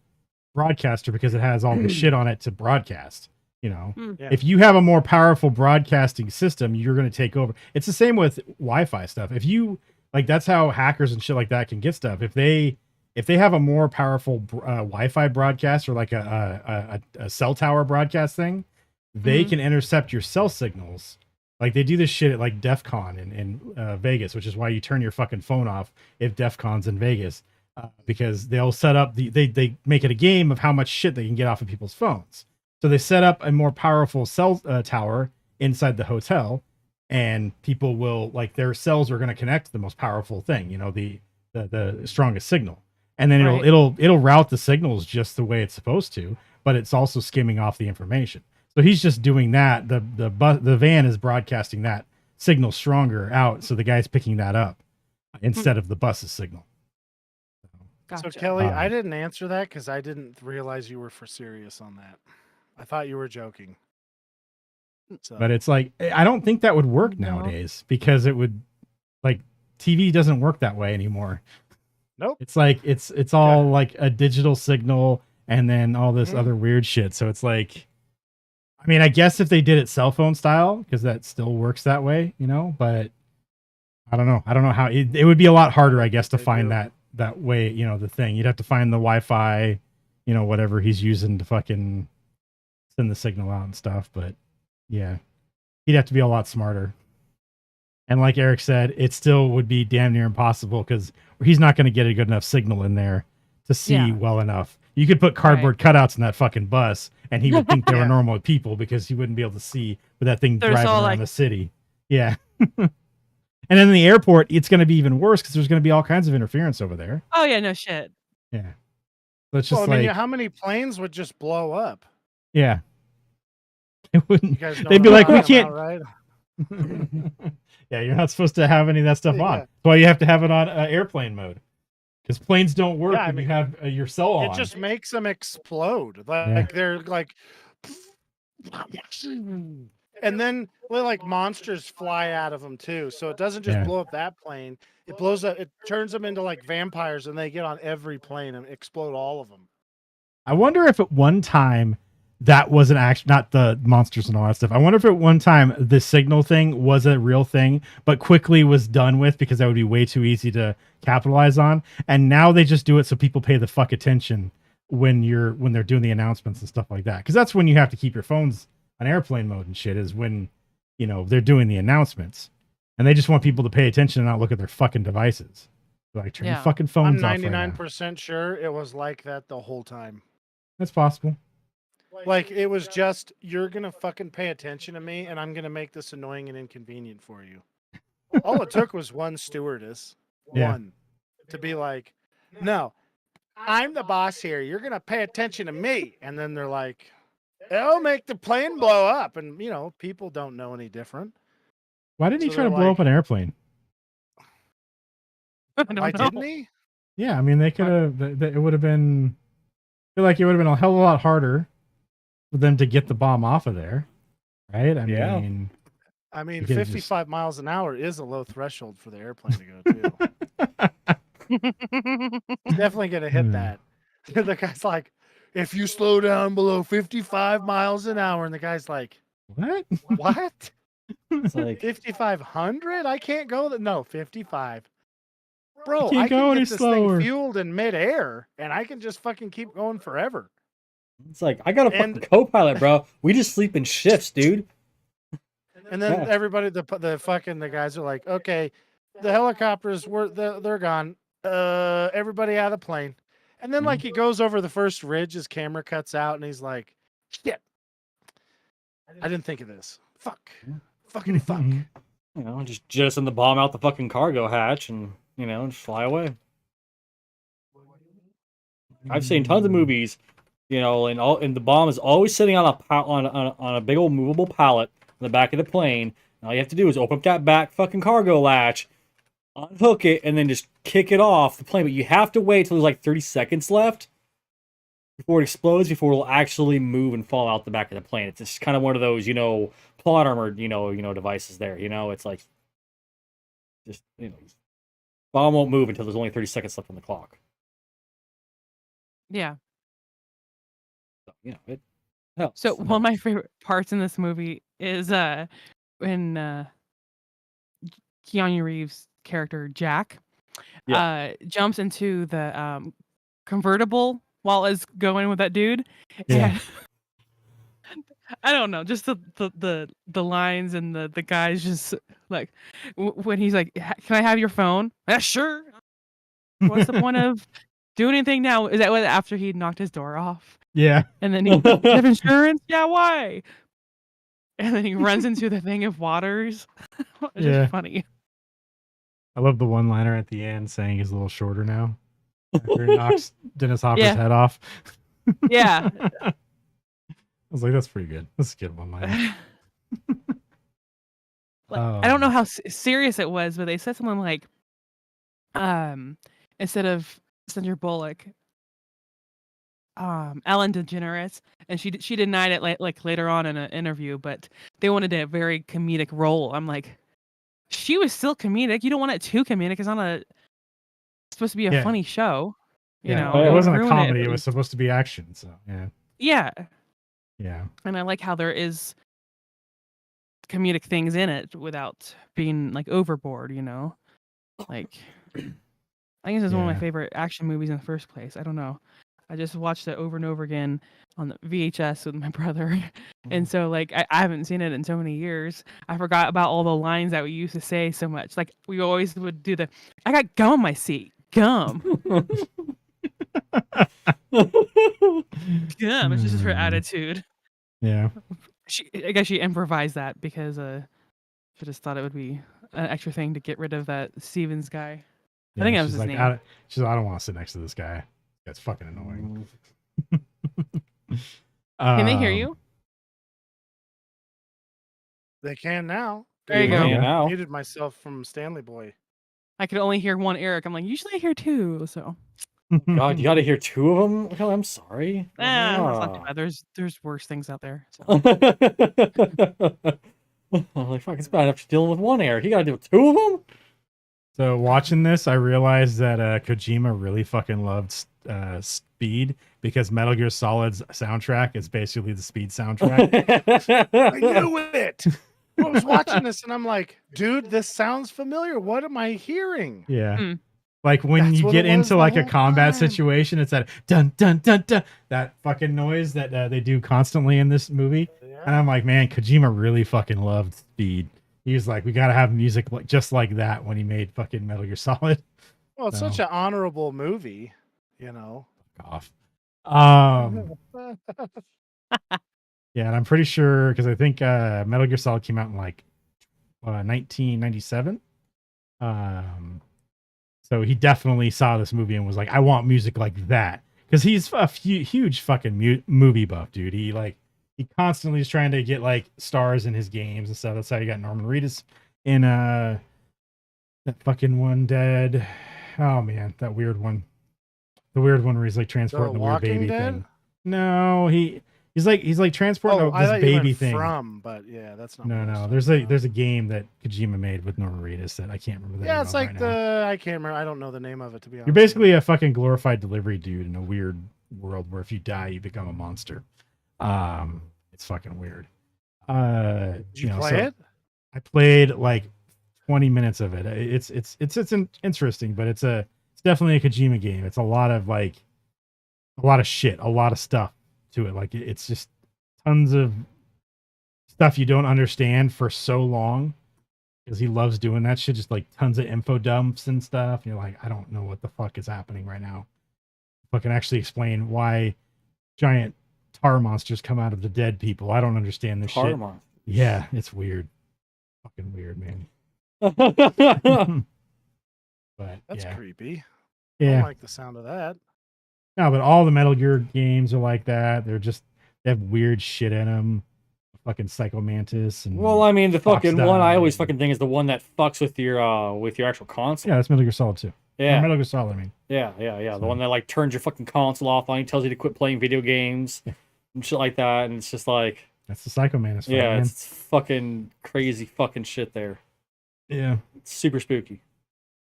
broadcaster because it has all the shit on it to broadcast. You know, Yeah. if you have a more powerful broadcasting system, you're going to take over. It's the same with Wi-Fi stuff. If you like, that's how hackers and shit like that can get stuff. If they have a more powerful Wi-Fi broadcast or like a cell tower broadcast thing, they can intercept your cell signals. Like they do this shit at like DEF CON in Vegas, which is why you turn your fucking phone off if DEF CON's in Vegas, because they'll set up they make it a game of how much shit they can get off of people's phones. So they set up a more powerful cell tower inside the hotel, and people will like their cells are going to connect to the most powerful thing, you know, the strongest signal, and then Right. it'll route the signals just the way it's supposed to, but it's also skimming off the information. So he's just doing that. The van is broadcasting that signal stronger out, so the guy's picking that up instead of the bus's signal. Gotcha. So Kelly, I Um, didn't answer that because I didn't realize you were for serious on that. I thought you were joking. So, But it's like I don't think that would work No. nowadays because it would like TV doesn't work that way anymore. nope. It's like it's all like a digital signal and then all this Mhm. other weird shit. So it's like, I mean, I guess if they did it cell phone style, because that still works that way, you know. But I don't know. I don't know how it would be a lot harder, I guess, to They find do. that way. You know, the thing you'd have to find the Wi-Fi, you know, whatever he's using to fucking send the signal out and stuff. But yeah, he'd have to be a lot smarter. And like Eric said, it still would be damn near impossible because he's not going to get a good enough signal in there to see Yeah. well enough. You could put cardboard cutouts in that fucking bus, and he would think they were Yeah. normal people because he wouldn't be able to see with that thing There's driving all, around like- the city. Yeah. And then in the airport, it's going to be even worse because there's going to be all kinds of interference over there. Oh yeah, no shit. Yeah. So it's just Well, I mean, like, how many planes would just blow up? yeah. It You wouldn't. guys know They'd what be I'm like, we talking can't. about, right? Yeah, you're not supposed to have any of that stuff on. Yeah. That's why you have to have it on airplane mode. Because planes don't work Yeah, I when you mean, have your cell on. It just makes them explode. Like Yeah. they're like, and then like monsters fly out of them too. So it doesn't just Yeah. blow up that plane. It blows up. It turns them into like vampires, and they get on every plane and explode all of them. I wonder if at one time that was an act, not the monsters and all that stuff. I wonder if at one time the signal thing was a real thing, but quickly was done with because that would be way too easy to capitalize on. And now they just do it so people pay the fuck attention when they're doing the announcements and stuff like that. Because that's when you have to keep your phones on airplane mode and shit, is when, you know, they're doing the announcements. And they just want people to pay attention and not look at their fucking devices. Like, turn your Yeah. fucking I'm phones off right now. 99% sure it was like that the whole time. That's possible. Like it was just, you're gonna fucking pay attention to me, and I'm gonna make this annoying and inconvenient for you. All it took was one stewardess, Yeah. one, to be like, no, I'm the boss here. You're gonna pay attention to me. And then they're like, it'll make the plane blow up. And you know, people don't know any different. Why did he So try to they're blow like- up an airplane? I don't Why know. didn't he? Yeah, I mean, they could have. It would have been. I feel like it would have been a hell of a lot harder for them to get the bomb off of there, right? I Yeah. mean, I mean, You could've just- 55 miles an hour is a low threshold for the airplane to go too. Definitely gonna hit Hmm. that. The guy's like, if you slow down below 55 miles an hour, and the guy's like, what? what? It's like 5,500? I can't go. No, 55. Bro, can't I go can any get this slower. thing fueled in midair, and I can just fucking keep going forever. it's like I got a fucking And- co-pilot, bro. We just sleep in shifts, dude. And then Yeah. everybody, the guys are like, okay, the helicopters they're gone. Everybody out of the plane. And then like he goes over the first ridge, his camera cuts out, and he's like, shit, I didn't think of this. Fuck, fuckity fuck. You know, just jettison the bomb out the fucking cargo hatch and, you know, just fly away. I've seen tons of movies and the bomb is always sitting on on a big old movable pallet in the back of the plane. And all you have to do is open up that back fucking cargo latch, unhook it, and then just kick it off the plane. But you have to wait till there's like 30 seconds left before it explodes, before it'll actually move and fall out the back of the plane. It's just kind of one of those, plot armor, devices there. It's like just bomb won't move until there's only 30 seconds left on the clock. Yeah. So, it helps. So one of my favorite parts in this movie is when Keanu Reeves' character Jack jumps into the convertible while it's going with that dude. Yeah. And I don't know, just the lines and the guys just like when he's like, "Can I have your phone?" Yeah, sure. What's the point of doing anything now? Is that what after he knocked his door off? Yeah. And then he have insurance? Yeah, why? And then he runs into the thing of waters. It's just funny. I love the one-liner at the end saying he's a little shorter now. After he knocks Dennis Hopper's head off. Yeah. I was like, that's pretty good. That's a good one-liner. I don't know how serious it was, but they said something like, instead of Sandra Bullock, Ellen DeGeneres, and she denied it like later on in an interview, but they wanted a very comedic role. I'm like, she was still comedic. You don't want it too comedic. It's not supposed to be a funny show. You know, it wasn't a ruin comedy. It was supposed to be action. So yeah. Yeah. And I like how there is comedic things in it without being like overboard, Like, I think this is one of my favorite action movies in the first place. I don't know. I just watched it over and over again on the VHS with my brother. And so like I haven't seen it in so many years. I forgot about all the lines that we used to say so much. Like we always would do I got gum on my seat. Gum. Gum. It's just her attitude. Yeah. I guess she improvised that because she just thought it would be an extra thing to get rid of that Stevens guy. I think that was his name. She's like, I don't want to sit next to this guy. That's fucking annoying. Can they hear you? They can now. There you go. I muted myself from Stanley Boy. I could only hear one Eric. I'm like, usually I hear two, so. God, you got to hear two of them? Oh, I'm sorry. That's not too bad. There's worse things out there. So. Like, fuck, it's bad enough dealing with one Eric. You got to deal with two of them? So watching this, I realized that Kojima really fucking loved Speed because Metal Gear Solid's soundtrack is basically the Speed soundtrack. I knew it. I was watching this and I'm like, dude, this sounds familiar. What am I hearing? Yeah. Like when you get into like a combat situation, it's that dun dun dun dun, that fucking noise that they do constantly in this movie. Yeah. And I'm like, man, Kojima really fucking loved Speed. He was like, we gotta have music just like that when he made fucking Metal Gear Solid. Well, it's such an honorable movie, Fuck off. Yeah, and I'm pretty sure because I think Metal Gear Solid came out in like 1997. So he definitely saw this movie and was like, I want music like that. Because he's a huge fucking movie buff, dude. He constantly is trying to get like stars in his games and stuff. That's how you got Norman Reedus in that fucking one dead. Oh man, that weird one. The weird one where he's like transporting the weird baby thing. No, he's like transporting this baby thing. But yeah, that's not. No. There's a game that Kojima made with Norman Reedus that I can't remember. Yeah, it's like I can't remember. I don't know the name of it, to be honest. You're basically a fucking glorified delivery dude in a weird world where if you die, you become a monster. It's fucking weird. Did you play it? I played like 20 minutes of it. It's interesting, but it's definitely a Kojima game. It's a lot of shit, a lot of stuff to it. Like it's just tons of stuff you don't understand for so long because he loves doing that shit. Just like tons of info dumps and stuff. And you're like, I don't know what the fuck is happening right now. If I can actually explain why giant tar monsters come out of the dead people. I don't understand this shit. Monsters. Yeah, it's weird. Fucking weird, man. But that's creepy. Yeah. I don't like the sound of that. No, but all the Metal Gear games are like that. They have weird shit in them. Fucking Psycho Mantis and Well, I mean, the Fox fucking one I Die always and- fucking think is the one that fucks with your actual console. yeah, that's Metal Gear Solid 2. Or Yeah, Metal Gear Solid. I mean, yeah. The So- one that like turns your fucking console off on you, tells you to quit playing video games and shit like that, and it's just like, that's the Psycho Mantis. Fight, yeah, man. it's fucking crazy fucking shit there. Yeah. It's super spooky.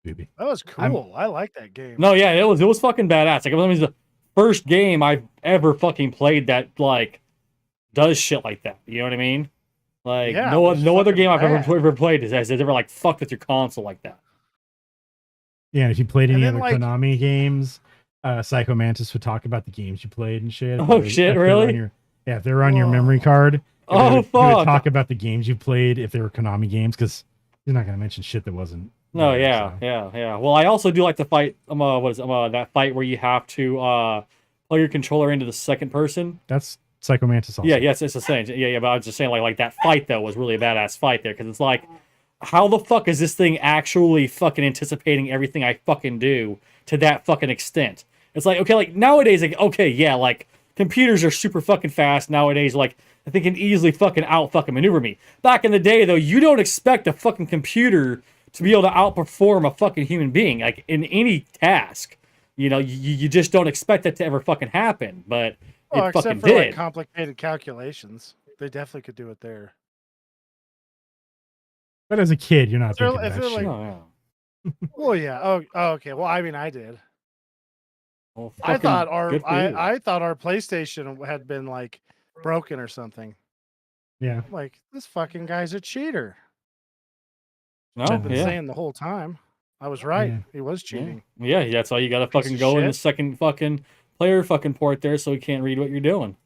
Maybe. That was cool. I like that game. No, yeah, it was fucking badass. Like, it was the first game I've ever fucking played that like does shit like that. You know what I mean? Like Yeah, no it was other fucking game I've bad. ever played has ever like fucked with your console like that. Yeah, and if you played And any then, other like- Konami games, Psycho Mantis would talk about the games you played and shit. Oh, If shit, if they were really? on your- yeah, if they were on your Whoa. memory card. He Oh, would fuck. talk about the games you played if they were Konami games, because he's not going to mention shit that wasn't. No, there, yeah, so. yeah. Well, I also do like the fight. What is it? That fight where you have to plug your controller into the second person. That's Psycho Mantis also. Yeah, yes, it's the same. Yeah. But I was just saying, like that fight though was really a badass fight there because it's like, how the fuck is this thing actually fucking anticipating everything I fucking do to that fucking extent? It's like, okay, like nowadays, like okay, yeah, like computers are super fucking fast nowadays. Like they can easily fucking out fucking maneuver me. Back in the day though, you don't expect a fucking computer to be able to outperform a fucking human being, like in any task. You know, you just don't expect that to ever fucking happen, but Oh, it fucking except for did. like complicated calculations, they definitely could do it there. But as a kid, you're not If they're- thinking if that they're shit. like- Oh, yeah. Well, yeah. Oh, okay. Well, I mean, I did. Well, I fucking thought our good for you. I thought our PlayStation had been like broken or something. Yeah. Like this fucking guy's a cheater. no, I've been yeah. saying the whole time. I was right. Yeah. He was cheating. Yeah, that's why you gotta fucking of go in the shit. second fucking player fucking port there so he can't read what you're doing.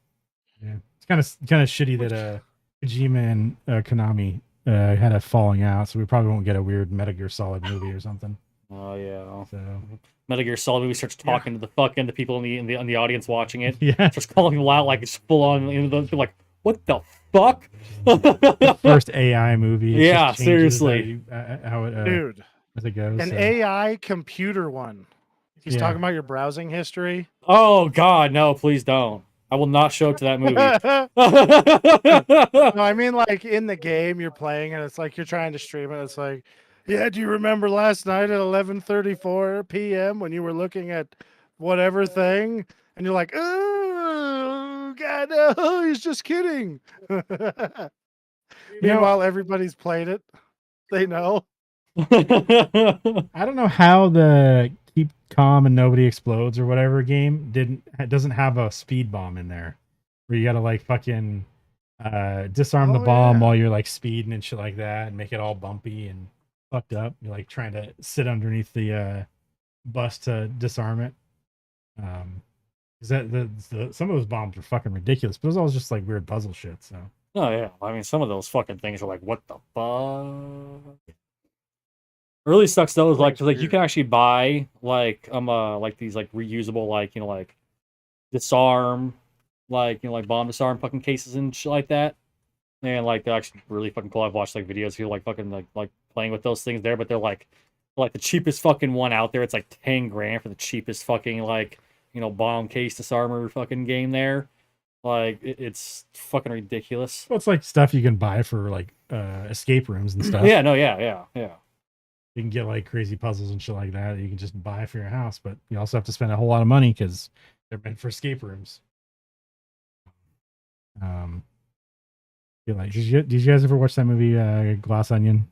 Yeah. It's kind of shitty that Kojima and Konami had a falling out, so we probably won't get a weird Metal Gear Solid movie or something. Oh yeah. So Metal Gear Solid movie starts talking to the people in the audience watching it. yeah, Starts calling people out like it's full on. You know, they're like, what the fuck? first AI movie. It Yeah, just changes seriously. how it Dude, as it goes. an so. AI computer one. He's Yeah. talking about your browsing history. Oh God, no! Please don't. I will not show up to that movie. No, I mean like in the game you're playing and it's like you're trying to stream it. It's like, yeah, do you remember last night at 11:34 p.m. when you were looking at whatever thing? And you're like, oh God, no, he's just kidding. Meanwhile, everybody's played it. They know. I don't know how the keep calm and nobody explodes or whatever game doesn't have a speed bomb in there where you gotta like fucking disarm the Oh, bomb yeah. while you're like speeding and shit like that and make it all bumpy and fucked up. You're like trying to sit underneath the bus to disarm it. Is that some of those bombs were fucking ridiculous, but it was all just like weird puzzle shit. So Oh yeah, I mean some of those fucking things are like, what the fuck? It really sucks though. Is like, 'cause, like you can actually buy like these like reusable like like disarm like bomb disarm fucking cases and shit like that, and like they're actually really fucking cool. I've watched like videos of people like fucking like playing with those things there, but they're like the cheapest fucking one out there. It's like 10 grand for the cheapest fucking like bomb case disarmer fucking game there. Like it's fucking ridiculous. well, it's like stuff you can buy for like escape rooms and stuff. Yeah, no, yeah. You can get like crazy puzzles and shit like that you can just buy for your house, but you also have to spend a whole lot of money because they're meant for escape rooms. Feel like, did you guys ever watch that movie Glass Onion?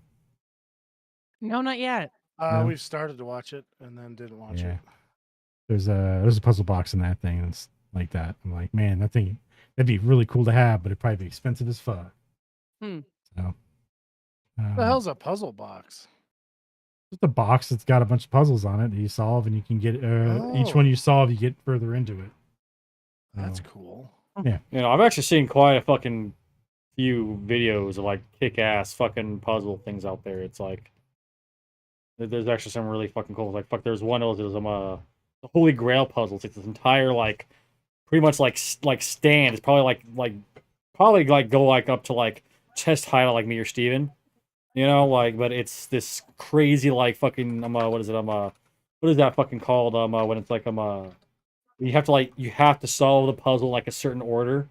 No, not yet. No? We've started to watch it and then didn't watch Yeah. it. There's a puzzle box in that thing and it's like that. I'm like, man, that'd be really cool to have, but it'd probably be expensive as fuck. Hmm. So What the hell's a puzzle box? just a box that's got a bunch of puzzles on it that you solve, and you can get each one you solve, you get further into it. That's So, cool. I've actually seen quite a fucking few videos of like kick-ass fucking puzzle things out there. It's like there's actually some really fucking cool. Like fuck, there's one of those the Holy Grail puzzle. It's like this entire like pretty much like stand. It's probably like go like up to like chest height like me or Steven. But it's this crazy like fucking what is it? What is that fucking called? When it's like You have to solve the puzzle like a certain order,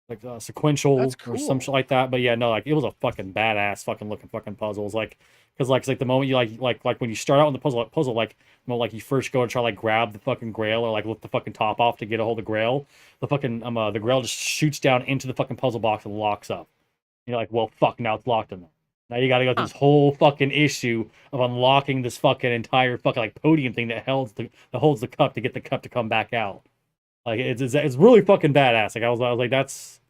like sequential That's or some cool. shit like that. But yeah, no, like it was a fucking badass fucking looking fucking puzzles. Like, because like the moment you like when you start out in the puzzle like like you first go and try like grab the fucking grail or like lift the fucking top off to get a hold of the grail, the grail just shoots down into the fucking puzzle box and locks up. You're like, well, fuck, now it's locked in there. Now you got to go through this whole fucking issue of unlocking this fucking entire fucking like podium thing that holds the cup to get the cup to come back out. Like it's really fucking badass. Like I was like that's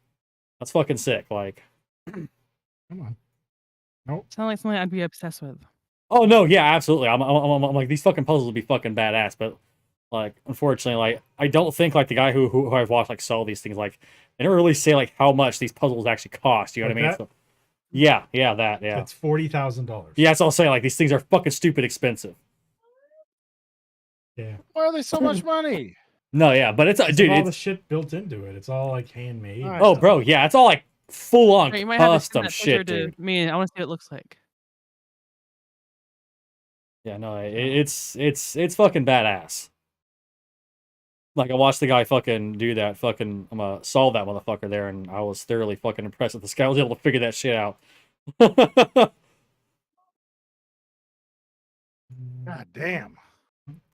fucking sick. Like, Come on. Nope. Sounds like something I'd be obsessed with. oh no, yeah, absolutely. I'm like these fucking puzzles would be fucking badass, but like unfortunately, like I don't think like the guy who I've watched like saw these things like they don't really say like how much these puzzles actually cost. You know Like what I mean? that? So, yeah, that, yeah. It's $40,000. Yeah, that's all I'll say. Like these things are fucking stupid expensive. Yeah. Why are they so much money? No, yeah, but it's Dude, dude, all the it's shit built into it. It's all like handmade. All right. oh, bro, yeah, it's all like full on Right, you might have to custom send that picture shit, to dude. me. I want to see what it looks like. Yeah, no, it's fucking badass. Like I watched the guy fucking do that, fucking solve that motherfucker there, and I was thoroughly fucking impressed that this guy was able to figure that shit out. God damn.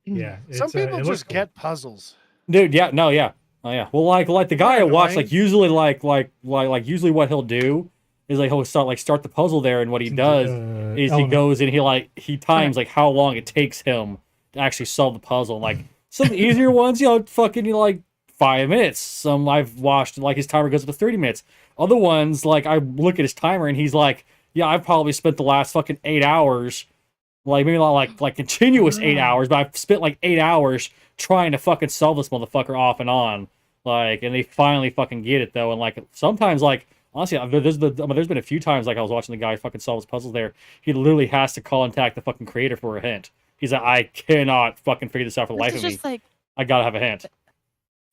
Yeah. Some people it looks just cool. get puzzles. Dude, yeah, no, yeah. Oh yeah. Well, like the guy I watched, annoying. like usually like usually what he'll do is like he'll start the puzzle there, and what he does is he element. goes and he times like how long it takes him to actually solve the puzzle. Like some easier ones, fucking like 5 minutes. Some I've watched like his timer goes up to 30 minutes. Other ones, like I look at his timer and he's like, yeah, I've probably spent the last fucking 8 hours, like maybe not like continuous 8 hours, but I've spent like 8 hours trying to fucking solve this motherfucker off and on. Like, and they finally fucking get it though. And like sometimes, like honestly, there's been a few times like I was watching the guy fucking solve his puzzles there. He literally has to contact the fucking creator for a hint. He's like, I cannot fucking figure this out for the life This of is me. just like I gotta have a hint.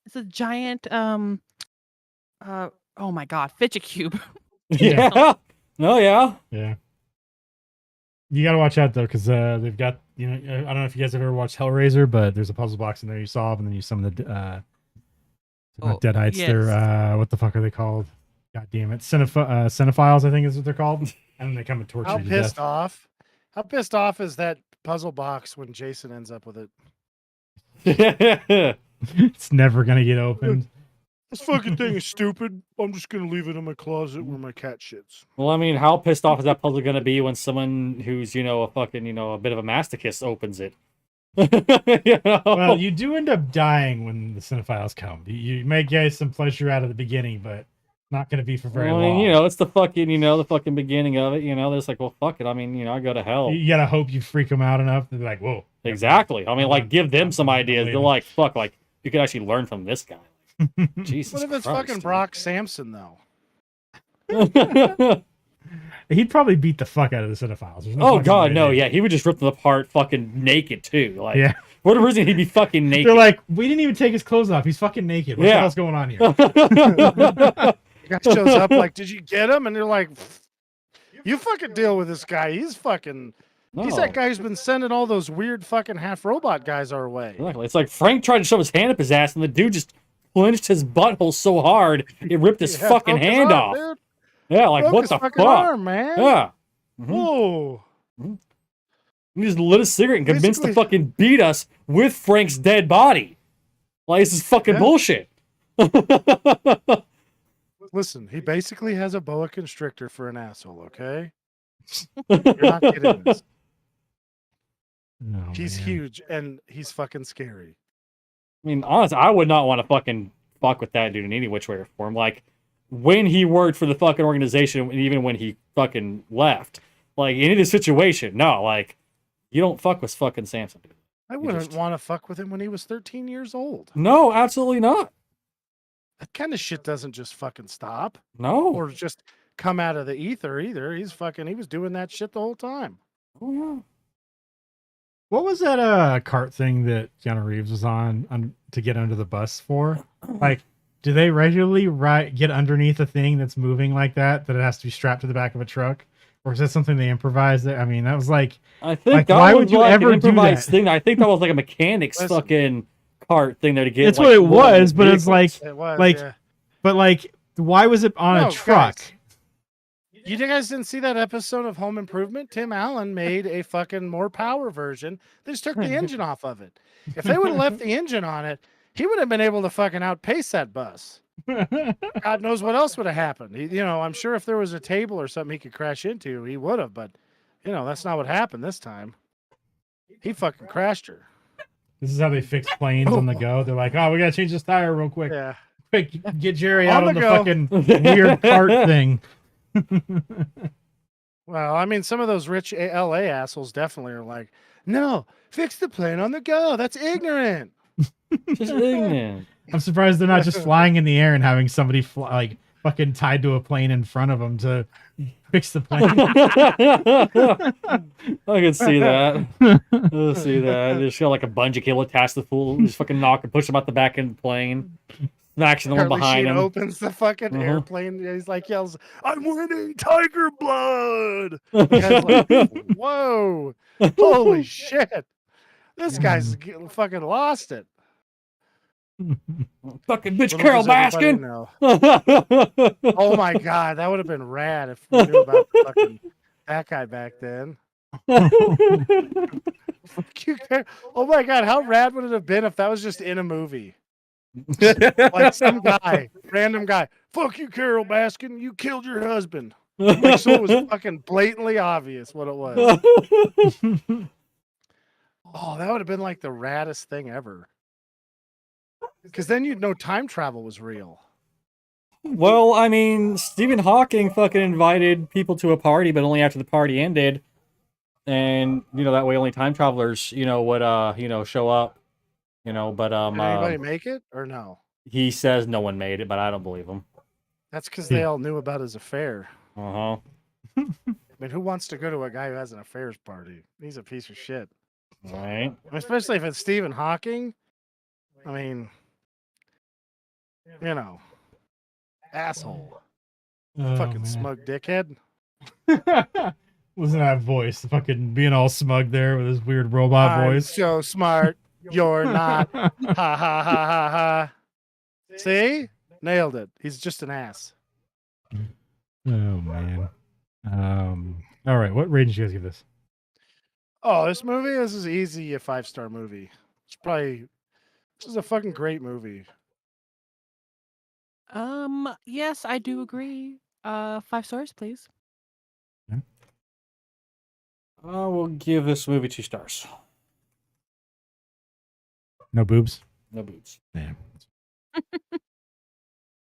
it's a giant oh my god, fidget cube. Yeah. No, yeah. Yeah. You got to watch out though, because they've got, I don't know if you guys have ever watched Hellraiser, but there's a puzzle box in there you solve, and then you summon the not Deadites. yes. They're what the fuck are they called? God damn it, cinephiles, I think is what they're called. And then they come and torture How you to pissed death. off? How pissed off is that puzzle box when Jason ends up with it? It's never gonna get opened. This fucking thing is stupid. I'm just gonna leave it in my closet where my cat shits. Well, I mean, how pissed off is that puzzle gonna be when someone who's, a fucking, a bit of a masochist opens it? Well, you do end up dying when the cinephiles come. You may get some pleasure out of the beginning, but not going to be for very Well, I mean, long. it's the fucking, the fucking beginning of it. They're just like, well, fuck it. I mean, I go to hell. You gotta hope you freak them out enough to be like, whoa. Exactly. I mean, like, give them some ideas. They're Unbelievable. like, fuck, like, you could actually learn from this guy. Jesus What if it's Christ, fucking dude. Brock Sampson though? He'd probably beat the fuck out of the cinephiles. There's no Oh fucking god, way no, they- yeah, he would just rip them apart fucking naked too. Like, Yeah. for whatever reason, he'd be fucking naked. They're like, we didn't even take his clothes off. He's fucking naked. What the Yeah. hell's going on here? The guy shows up like, "Did you get him?" And they're like, "You fucking deal with this guy. He's fucking. He's that guy who's been sending all those weird fucking half robot guys our way." Exactly. It's like Frank tried to shove his hand up his ass, and the dude just clenched his butthole so hard it ripped his Yeah, fucking broke his hand arm, off. dude. Yeah, like Broke what his the fucking fuck? arm, man. Yeah. Whoa. He just lit a cigarette and convinced to Basically- fucking beat us with Frank's dead body. Like, this is fucking Yeah. bullshit. Listen, he basically has a boa constrictor for an asshole. Okay, you're not kidding this. Oh, He's man. huge and he's fucking scary. I mean, honestly, I would not want to fucking fuck with that dude in any which way or form. Like, when he worked for the fucking organization, and even when he fucking left, like, in any situation, no, like, you don't fuck with fucking Samson, dude. I You wouldn't just- want to fuck with him when he was 13 years old. No, absolutely not. That kind of shit doesn't just fucking stop No. or just come out of the ether either. He was doing that shit the whole time. Oh, yeah. What was that cart thing that Keanu Reeves was on to get under the bus for? Like, do they regularly get underneath a thing that's moving like that it has to be strapped to the back of a truck? Or is that something they improvised? I mean, that was like, I think Like, that why was would you like ever an do improvised that? thing. I think that was like a mechanic's Listen. fucking cart thing there to get. That's like, what it little was, but it's vehicles. like, It was, like, yeah. but like, why was it on No, a truck? guys. You guys didn't see that episode of Home Improvement? Tim Allen made a fucking more power version. They just took the engine off of it. If they would have left the engine on it, he would have been able to fucking outpace that bus. God knows what else would have happened. I'm sure if there was a table or something he could crash into, he would have. But, that's not what happened this time. He fucking crashed her. This is how they fix planes on the go. They're like, oh, we gotta change this tire real quick. Yeah. Quick, get Jerry On out the on the go. fucking weird cart thing. Well, I mean, some of those rich LA assholes definitely are like, no, fix the plane on the go. That's ignorant. Just ignorant. I'm surprised they're not just flying in the air and having somebody like fucking tied to a plane in front of them to fix the plane. I can see that. I see that. They just got like a bungee cable attached to the fool. Just fucking knock and push him out the back end of the plane. Smacks the one Charlie behind Sheen him. opens the fucking Mhm. airplane. And he's like, yells, I'm winning tiger blood. The guy's like, whoa, holy shit. This guy's fucking lost it. Fucking bitch, Little Carol does everybody Baskin. know. Oh my god, that would have been rad if we knew about that guy back then. Fuck you, oh my god, how rad would it have been if that was just in a movie? Like some guy, random guy. Fuck you, Carol Baskin. You killed your husband. Like, so it was fucking blatantly obvious what it was. Oh, that would have been like the raddest thing ever. Because then you'd know time travel was real. Well, I mean, Stephen Hawking fucking invited people to a party, but only after the party ended. And, that way only time travelers, would, show up. But Did anybody make it or no? he says no one made it, but I don't believe him. That's because they all knew about his affair. Uh-huh. I mean, who wants to go to a guy who has an affairs party? He's a piece of shit. Right. Especially if it's Stephen Hawking. I mean, asshole. Oh, Fucking man. smug dickhead. Listen to that voice, fucking being all smug there with his weird robot I'm voice. so smart. You're not. Ha ha ha ha ha. See? Nailed it. He's just an ass. Oh man. All right, what rating did you guys give this? Oh, this is easy a 5-star movie. This is a fucking great movie. Yes, I do agree. 5 stars, please. I will give this movie 2 stars. No boobs? No boobs. Damn.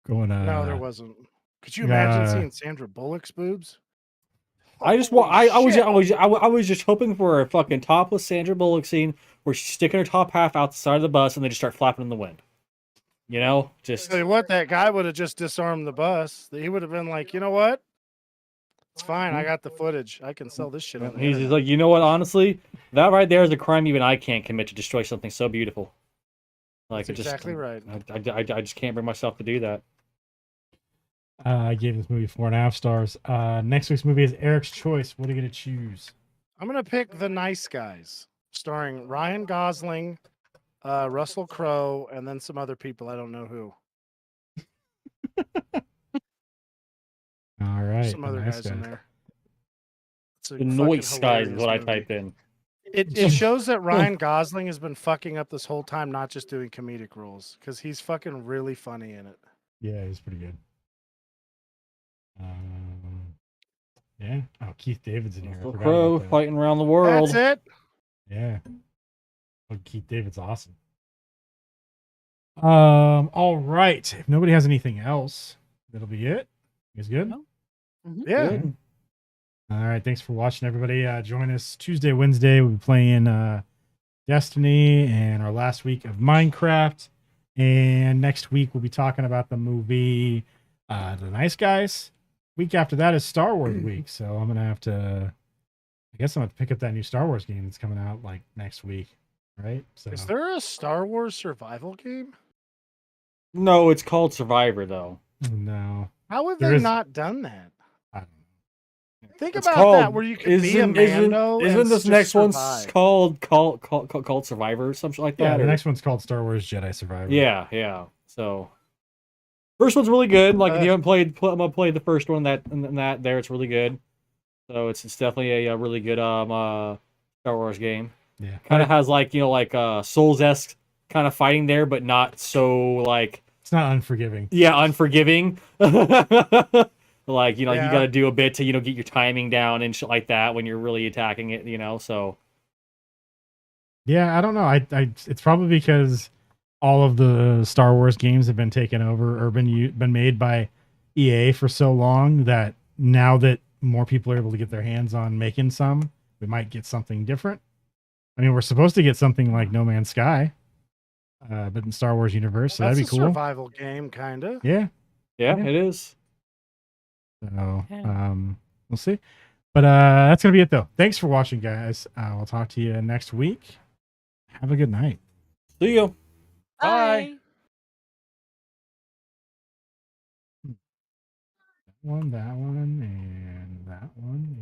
Going No, there wasn't. Could you imagine seeing Sandra Bullock's boobs? I just Holy shit. I was just hoping for a fucking topless Sandra Bullock scene where she's sticking her top half out the side of the bus and they just start flapping in the wind. Just Tell you what, that guy would have just disarmed the bus. He would have been like, you know what? It's fine. I got the footage. I can sell this shit on the he's internet. like, you know what? Honestly, that right there is a crime even I can't commit to destroy something so beautiful. Like That's exactly right. I just can't bring myself to do that. I gave this movie 4.5 stars. Next week's movie is Eric's Choice. What are you gonna choose? I'm gonna pick The Nice Guys, starring Ryan Gosling, Russell Crowe, and then some other people. I don't know who. All right. Some other guys in there. It's a The fucking noise guys is hilarious what I movie. typed in. It shows that Ryan Gosling has been fucking up this whole time, not just doing comedic roles, because he's fucking really funny in it. Yeah, he's pretty good. Yeah. Oh, Keith David's in here. I Russell forgot Crowe about that. fighting around the world. That's it. Yeah. Oh, Keith David's awesome. All right. If nobody has anything else, that'll be it. You guys good? No. Yeah. Good. All right. Thanks for watching, everybody. Join us Tuesday, Wednesday. We'll be playing Destiny and our last week of Minecraft. And next week, we'll be talking about the movie The Nice Guys. Week after that is Star Wars week. So I'm going to have to, I guess I'm going to pick up that new Star Wars game that's coming out like next week. Right? So Is there a Star Wars survival game? No, it's called Survivor though. no. How have There they is- not done that? I don't Think It's about that, where you could be a isn't Mando. isn't and this just next one survive. called Survivor or something like that? Yeah, the or- next one's called Star Wars Jedi Survivor. yeah. So first one's really good. Like if Uh, you haven't played the first one, that there it's really good. So it's definitely a really good Star Wars game. Yeah. Kind of has like Souls-esque kind of fighting there, but not so like It's not unforgiving. unforgiving. Like you Yeah. got to do a bit to get your timing down and shit like that when you're really attacking it. So Yeah, I don't know. It's probably because all of the Star Wars games have been taken over or been made by EA for so long that now that more people are able to get their hands on making some, we might get something different. I mean, we're supposed to get something like No Man's Sky, but in Star Wars universe, so That's that'd be a cool. survival game, kind of. Yeah. yeah, Yeah. it is. So Yeah. we'll see. But that's gonna be it though. Thanks for watching, guys. We'll talk to you next week. Have a good night. See you. Bye. That one, and that one.